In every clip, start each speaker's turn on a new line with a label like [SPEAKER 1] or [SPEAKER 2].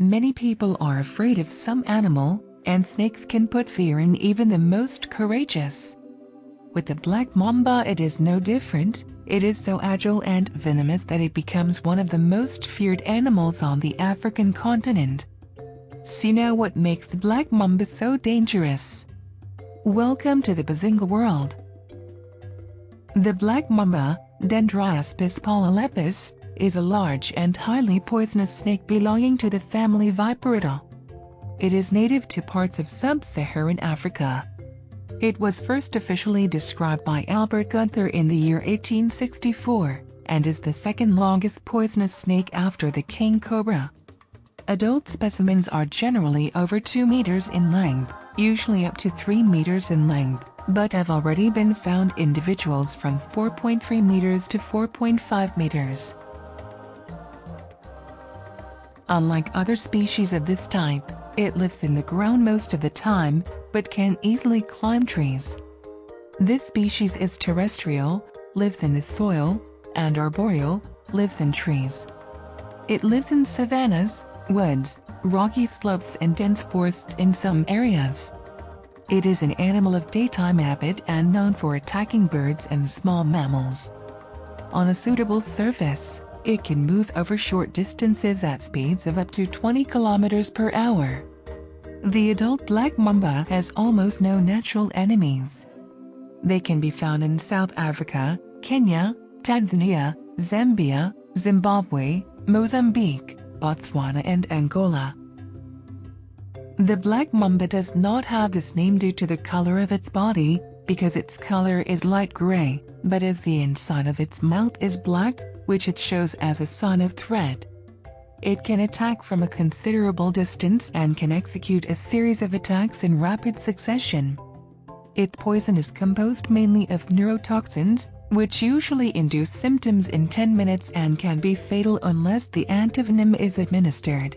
[SPEAKER 1] Many people are afraid of some animal, and snakes can put fear in even the most courageous. With the black mamba it is no different. It is so agile and venomous that it becomes one of the most feared animals on the African continent. See now what makes the black mamba so dangerous. Welcome to the Bazinga world. The black mamba, Dendroaspis polylepis, is a large and highly poisonous snake belonging to the family Viperidae. It is native to parts of sub-Saharan Africa. It was first officially described by Albert Gunther in the year 1864, and is the second longest poisonous snake after the king cobra. Adult specimens are generally over 2 meters in length, usually up to 3 meters in length, but have already been found individuals from 4.3 meters to 4.5 meters. Unlike other species of this type, it lives in the ground most of the time, but can easily climb trees. This species is terrestrial, lives in the soil, and arboreal, lives in trees. It lives in savannas, woods, rocky slopes and dense forests in some areas. It is an animal of daytime habit and known for attacking birds and small mammals. On a suitable surface, it can move over short distances at speeds of up to 20 kilometers per hour. The adult black mamba has almost no natural enemies. They can be found in South Africa, Kenya, Tanzania, Zambia, Zimbabwe, Mozambique, Botswana and Angola. The black mamba does not have this name due to the color of its body, because its color is light gray, but as the inside of its mouth is black, which it shows as a sign of threat. It can attack from a considerable distance and can execute a series of attacks in rapid succession. Its poison is composed mainly of neurotoxins, which usually induce symptoms in 10 minutes and can be fatal unless the antivenom is administered.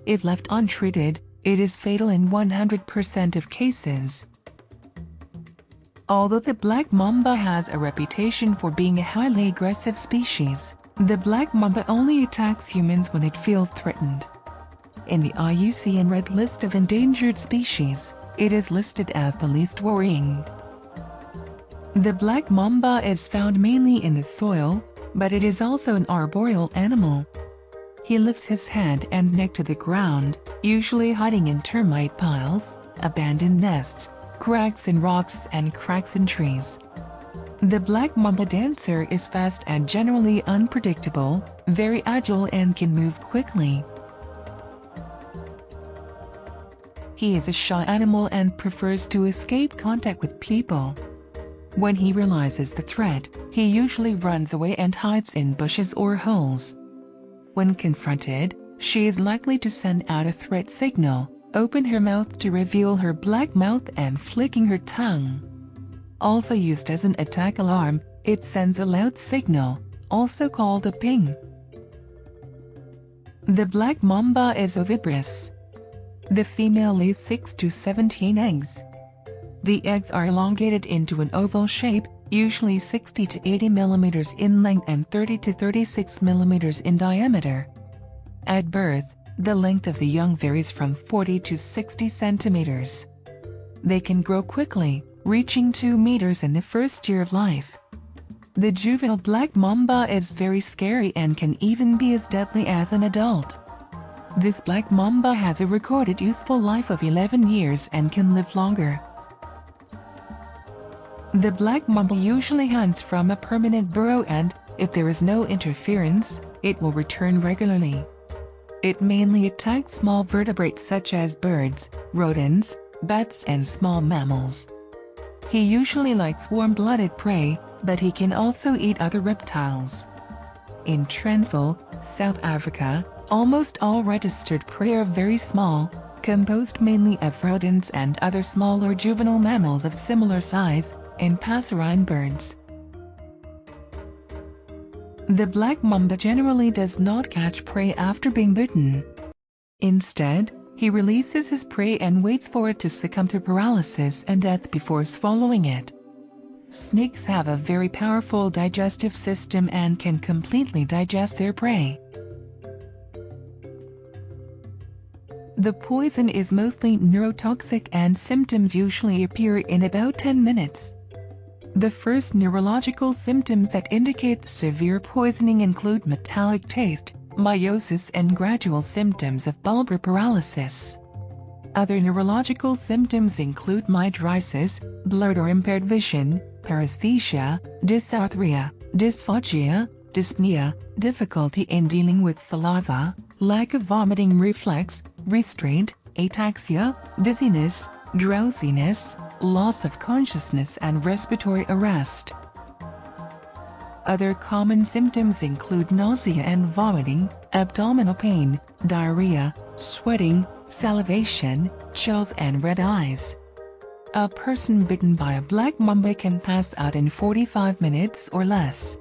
[SPEAKER 1] If left untreated, it is fatal in 100% of cases. Although the black mamba has a reputation for being a highly aggressive species, the black mamba only attacks humans when it feels threatened. In the IUCN Red List of Endangered Species, it is listed as the least worrying. The black mamba is found mainly in the soil, but it is also an arboreal animal. He lifts his head and neck to the ground, usually hiding in termite piles, abandoned nests, cracks in rocks and cracks in trees. The black mamba dancer is fast and generally unpredictable, very agile and can move quickly. He is a shy animal and prefers to escape contact with people. When he realizes the threat, he usually runs away and hides in bushes or holes. When confronted, she is likely to send out a threat signal, open her mouth to reveal her black mouth and flicking her tongue. Also used as an attack alarm, it sends a loud signal, also called a ping. The black mamba is oviparous. The female lays 6 to 17 eggs. The eggs are elongated into an oval shape, usually 60 to 80 millimeters in length and 30 to 36 millimeters in diameter. At birth, the length of the young varies from 40 to 60 centimeters. They can grow quickly, reaching 2 meters in the first year of life. The juvenile black mamba is very scary and can even be as deadly as an adult. This black mamba has a recorded useful life of 11 years and can live longer. The black mamba usually hunts from a permanent burrow and, if there is no interference, it will return regularly. It mainly attacks small vertebrates such as birds, rodents, bats and small mammals. He usually likes warm-blooded prey, but he can also eat other reptiles. In Transvaal, South Africa, almost all registered prey are very small, composed mainly of rodents and other small or juvenile mammals of similar size, and passerine birds. The black mamba generally does not catch prey after being bitten. Instead, he releases his prey and waits for it to succumb to paralysis and death before swallowing it. Snakes have a very powerful digestive system and can completely digest their prey. The poison is mostly neurotoxic and symptoms usually appear in about 10 minutes. The first neurological symptoms that indicate severe poisoning include metallic taste, meiosis, and gradual symptoms of bulbar paralysis. Other neurological symptoms include mydriasis, blurred or impaired vision, paresthesia, dysarthria, dysphagia, dyspnea, difficulty in dealing with saliva, lack of vomiting reflex, restraint, ataxia, dizziness, drowsiness, loss of consciousness, and respiratory arrest. Other common symptoms include nausea and vomiting, abdominal pain, diarrhea, sweating, salivation, chills, and red eyes. A person bitten by a black mamba can pass out in 45 minutes or less.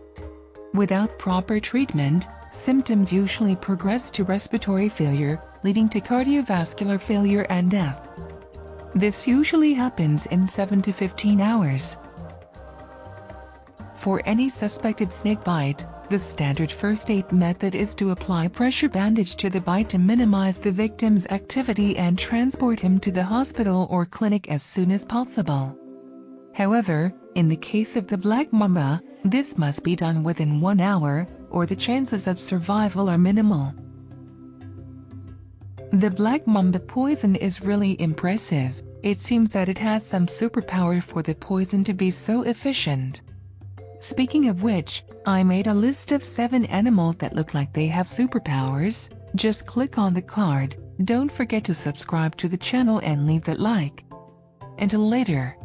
[SPEAKER 1] Without proper treatment, symptoms usually progress to respiratory failure, leading to cardiovascular failure and death. This usually happens in 7 to 15 hours. For any suspected snake bite, the standard first aid method is to apply pressure bandage to the bite to minimize the victim's activity and transport him to the hospital or clinic as soon as possible. However, in the case of the black mamba, this must be done within 1 hour, or the chances of survival are minimal. The black mamba poison is really impressive. It seems that it has some superpower for the poison to be so efficient. Speaking of which, I made a list of 7 animals that look like they have superpowers. Just click on the card. Don't forget to subscribe to the channel and leave that like. Until later.